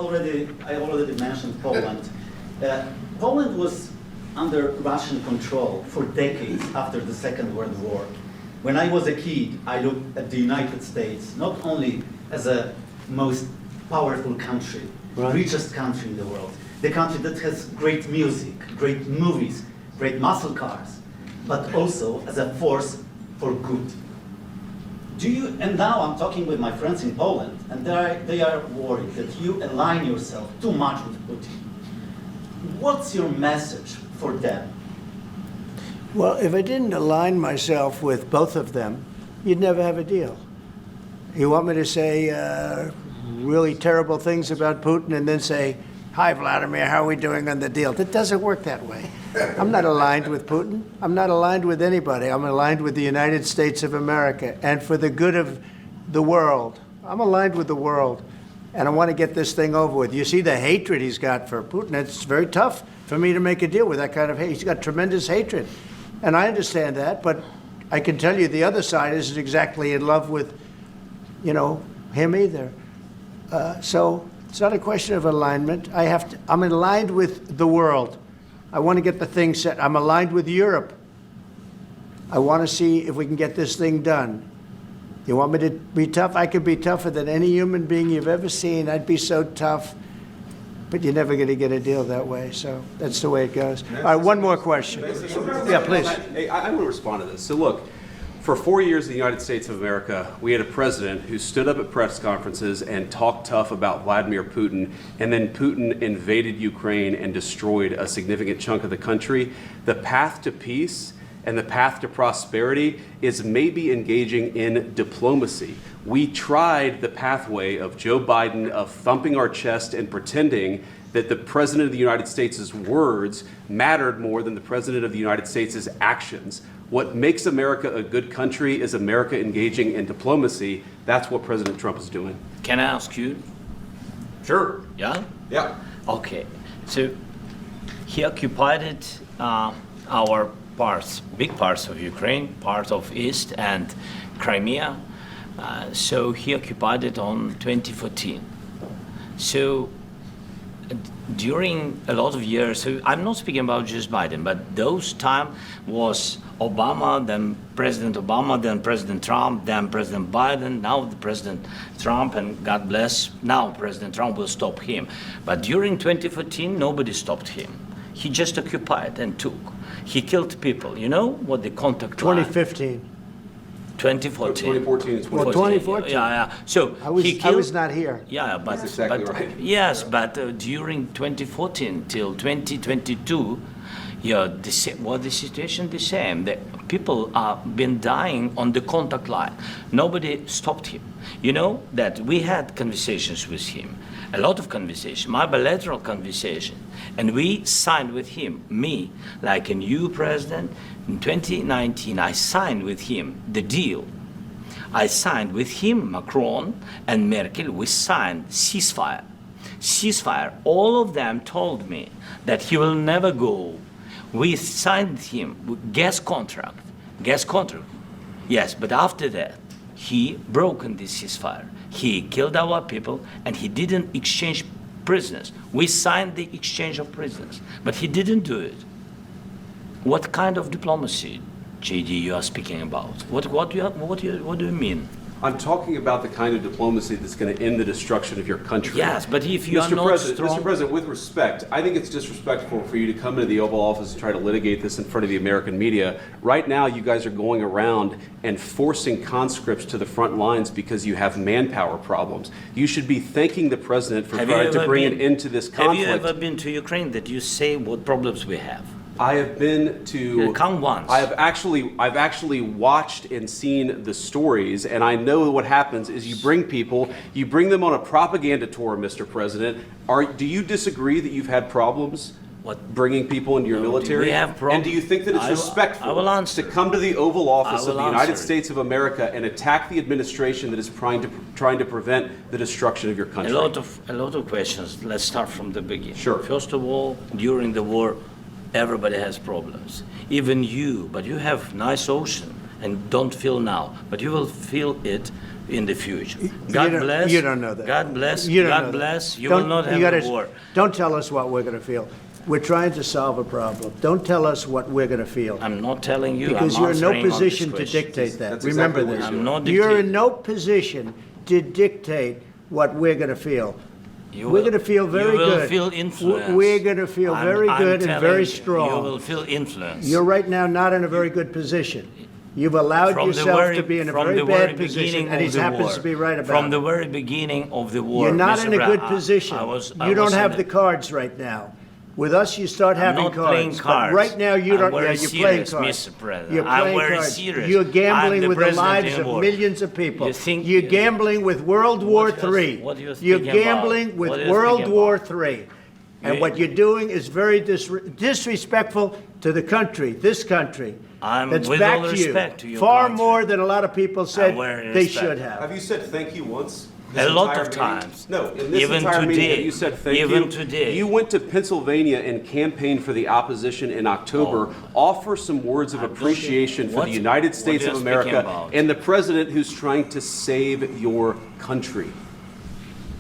I already mentioned Poland. Poland was under Russian control for decades after the Second World War. When I was a kid, I looked at the United States not only as a most powerful country, Right. richest country in the world, the country that has great music, great movies, great muscle cars, but also as a force for good. And now I'm talking with my friends in Poland, and they are worried that you align yourself too much with Putin. What's your message for them? Well, if I didn't align myself with both of them, you'd never have a deal. You want me to say really terrible things about Putin and then say, "Hi, Vladimir, how are we doing on the deal?" That doesn't work that way. I'm not aligned with Putin. I'm not aligned with anybody. I'm aligned with the United States of America and for the good of the world. I'm aligned with the world, and I want to get this thing over with. You see the hatred he's got for Putin. It's very tough for me to make a deal with that kind of hate. He's got tremendous hatred, and I understand that, but I can tell you the other side isn't exactly in love with, him either. So it's not a question of alignment. I'm aligned with the world. I want to get the thing set. I'm aligned with Europe. I want to see if we can get this thing done. You want me to be tough? I could be tougher than any human being you've ever seen. I'd be so tough. But you're never going to get a deal that way. So that's the way it goes. All right, one more question. Yeah, please. I want to respond to this. So look, for 4 years in the United States of America, we had a president who stood up at press conferences and talked tough about Vladimir Putin, and then Putin invaded Ukraine and destroyed a significant chunk of the country. The path to peace and the path to prosperity is maybe engaging in diplomacy. We tried the pathway of Joe Biden, of thumping our chest and pretending that the President of the United States' words mattered more than the President of the United States' actions. What makes America a good country is America engaging in diplomacy. That's what President Trump is doing. Can I ask you? Sure. Yeah? Yeah. Okay. So he occupied our parts, big parts of Ukraine, part of East and Crimea. So he occupied it on 2014. So during a lot of years, so I'm not speaking about just Biden, but those time was Obama, then President Obama, then President Trump, then President Biden, now the President Trump, and God bless, now President Trump will stop him. But during 2014, nobody stopped him. He just occupied and took. He killed people. You know what the contact line? 2015. 2014. 2014 is Well, 2014. Yeah. So I was not here. Yeah, but That's exactly right. Yes, but during 2014 till 2022, the situation the same. The people have been dying on the contact line. Nobody stopped him. You know that we had conversations with him, a lot of conversation, my bilateral conversation, and we signed with him, me, like a new president. In 2019, I signed with him the deal. I signed with him, Macron and Merkel, we signed ceasefire. Ceasefire, all of them told me that he will never go. We signed him with gas contract. Yes, but after that, he broken this ceasefire. He killed our people and he didn't exchange prisoners. We signed the exchange of prisoners, but he didn't do it. What kind of diplomacy, JD, you are speaking about? What do you mean? I'm talking about the kind of diplomacy that's going to end the destruction of your country. Yes, but if you are not strong... Mr. President, with respect, I think it's disrespectful for you to come into the Oval Office and try to litigate this in front of the American media. Right now, you guys are going around and forcing conscripts to the front lines because you have manpower problems. You should be thanking the President for trying to bring an end to this conflict. Have you ever been to Ukraine that you say what problems we have? I have been to. Come once. I've actually watched and seen the stories, and I know what happens is you bring them on a propaganda tour, Mr. President. Do you disagree that you've had problems? Bringing people into your military? We have problems. And do you think that it's respectful to come to the Oval Office of the United States of America and attack the administration that is trying to prevent the destruction of your country? A lot of questions. Let's start from the beginning. Sure. First of all, during the war, everybody has problems. Even you, but you have nice ocean and don't feel now, but you will feel it in the future. God don't- bless. you don't know that. God bless. You don't know God that. bless. You Don't- will not you have gotta- a war. Don't tell us what we're going to feel. We're trying to solve a problem. Don't tell us what we're going to feel. I'm not telling you. Because I'm you're in no answering on this position to question. dictate that. That's Remember exactly what this. you're I'm not You're dictating. in no position to dictate what we're going to feel. You We're will- going to feel very you will good. feel influenced. We're going to feel very good and telling very you, strong. You will feel influence. You're right now not in a very good position. You've allowed From the yourself very- to be in a from very the very bad position, beginning and he of the happens war. to be right about From it. the very beginning of the war. You're not Mr. in a Brown, good position. I You was don't in have the- the cards right now. With us, you start I'm having not cards. playing But cards. right now, you I'm don't. very Yeah, you're playing serious, cards. Mr. President. You're I'm playing very cards. serious. You're I'm gambling the with the president lives of anymore. millions of people. You think- You're gambling with World War What you- III. what you You're speaking about? gambling with What are you World speaking War about? III. And You- what you're doing is very disrespectful to the country, this country. I'm- that's with all backed respect to your far country. more than a lot of people said very they respect. should Have have. you said thank you once? A this lot entire of meeting? times. No, in this Even entire meeting, today. have you said thank you? Even today. You went to Pennsylvania and campaigned for the opposition in October. Offer some words of appreciation for What- the United what States are of you America speaking about? and the president who's trying to save your country.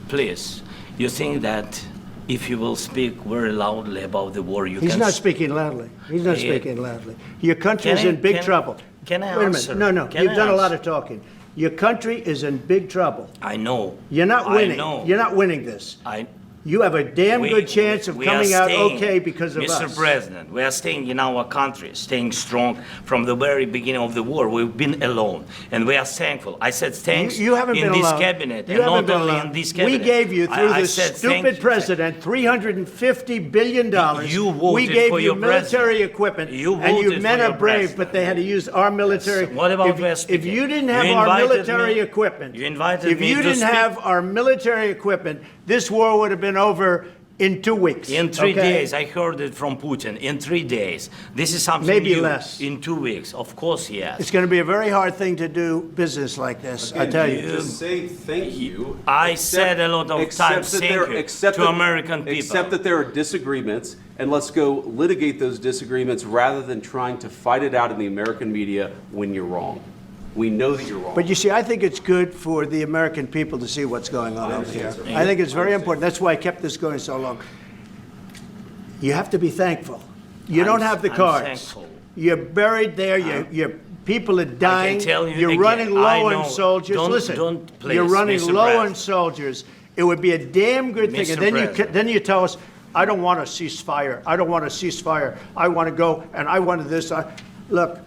Please, you think that if you will speak very loudly about the war, you He's can... not speaking loudly. He's not Yeah. speaking loudly. Your country is Can I- in big can- trouble. can I Wait a answer? minute. No, Can you've I done a lot answer? of talking. Your country is in big trouble. I know. You're not I winning. know. You're not winning this. I, You have a damn we- good chance of we are coming out staying- okay because of Mr. us. President, we are staying in our country, staying strong from the very beginning of the war. We've been alone, and we are thankful. I said thanks You haven't in been this alone. cabinet, You and haven't not been only alone. in this cabinet. We gave you, through I this said thank stupid you. president, $350 billion. You voted We gave for you your military president. equipment. You and you voted men for are your brave, president. but they had to use our military. What about if, we are if speaking? you didn't You have our invited military me- equipment, you invited if me you to didn't speak. have our military equipment, this war would have been over in 2 weeks. In 3 okay? days, I heard it from Putin. In 3 days, this is something Maybe new. less. In 2 weeks, of course, yes. It's going to be a very hard thing to do business like this, I tell you. Just say thank you. I Except- said a lot of except times that thank there- you except to that- American people. Except that there are disagreements, and let's go litigate those disagreements rather than trying to fight it out in the American media when you're wrong. We know that you're wrong. But you see, I think it's good for the American people to see what's going on over here. sir. I think it's very important. That's why I kept this going so long. You have to be thankful. You don't have the I'm cards. thankful. You're buried there. Your people are dying. tell you You're again, running I low know. on soldiers. Don't- Listen, don't, please, you're running Mr. low on President. soldiers. It would be a damn good thing. Mr. And then President. then you tell us, I don't want a ceasefire. I don't want a ceasefire. I want to go and I wanted this. Look,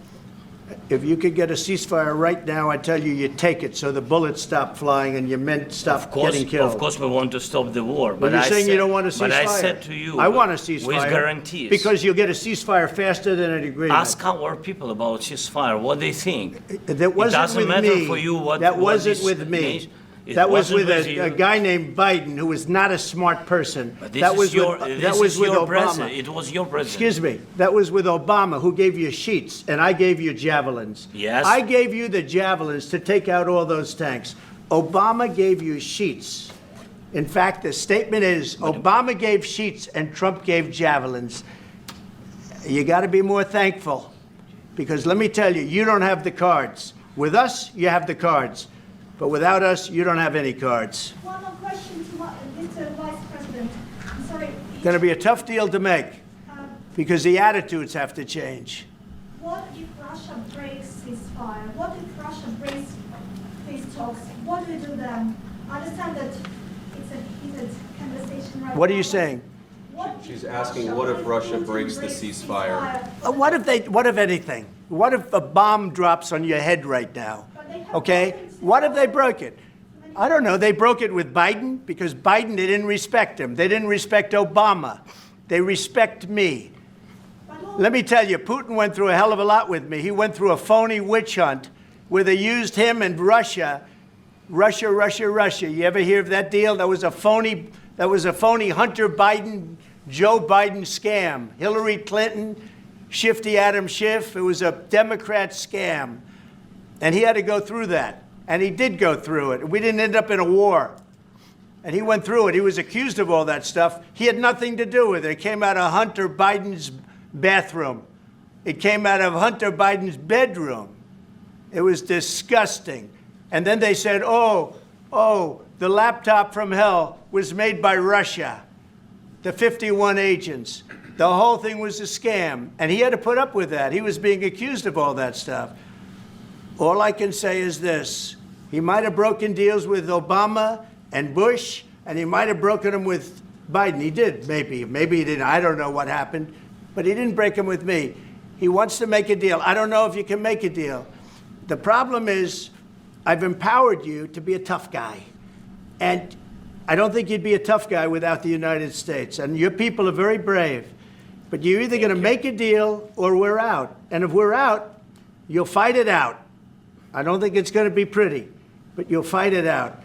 if you could get a ceasefire right now, I tell you, you take it so the bullets stop flying and your men stop getting killed. Of course, we want to stop the war. But But you're I saying you said- don't want a ceasefire. But I said to you, I want a ceasefire. with guarantees. Because you'll get a ceasefire faster than an agreement. Ask our people about ceasefire, what they think. That wasn't it doesn't with matter me. for you what. That what wasn't this with me. nation- it That was wasn't with you. a guy named Biden who was not a smart person. But this That is was your, with, this that was is with your Obama. president. It was your president. Excuse me. That was with Obama, who gave you sheets, and I gave you javelins. Yes. I gave you the javelins to take out all those tanks. Obama gave you sheets. In fact, the statement is Obama gave sheets and Trump gave javelins. You got to be more thankful, because let me tell you, you don't have the cards. With us, you have the cards. But without us, you don't have any cards. One more question to Mr. Vice President. I'm sorry. Going to be a tough deal to make, Um, because the attitudes have to change. What if Russia breaks ceasefire? What if Russia breaks peace talks? What do we do then? I understand that it's a heated conversation right now. What are you but saying? what if She's asking, what if Russia Putin breaks the ceasefire? What if anything? What if a bomb drops on your head right now? But they have Okay? weapons. What if they broke it? I don't know. They broke it with Biden because Biden, they didn't respect him. They didn't respect Obama. They respect me. But all- Let me tell you, Putin went through a hell of a lot with me. He went through a phony witch hunt where they used him and Russia. Russia. You ever hear of that deal? That was a phony Hunter Biden, Joe Biden scam. Hillary Clinton, Shifty Adam Schiff. It was a Democrat scam. And he had to go through that. And he did go through it. We didn't end up in a war. And he went through it. He was accused of all that stuff. He had nothing to do with it. It came out of Hunter Biden's bathroom. It came out of Hunter Biden's bedroom. It was disgusting. And then they said, oh, the laptop from hell was made by Russia, the 51 agents. The whole thing was a scam. And he had to put up with that. He was being accused of all that stuff. All I can say is this. He might have broken deals with Obama and Bush, and he might have broken them with Biden. He did, maybe. Maybe he didn't. I don't know what happened. But he didn't break them with me. He wants to make a deal. I don't know if you can make a deal. The problem is I've empowered you to be a tough guy. And I don't think you'd be a tough guy without the United States. And your people are very brave. But you're either going to make a deal or we're out. And if we're out, you'll fight it out. I don't think it's going to be pretty, but you'll fight it out.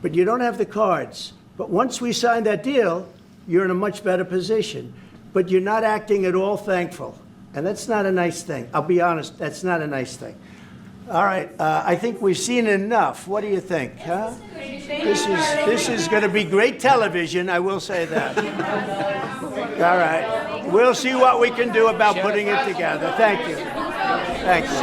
But you don't have the cards. But once we sign that deal, you're in a much better position. But you're not acting at all thankful. And that's not a nice thing. I'll be honest, that's not a nice thing. All right, I think we've seen enough. What do you think? Huh? This is going to be great television, I will say that. All right. We'll see what we can do about putting it together. Thank you. Thanks.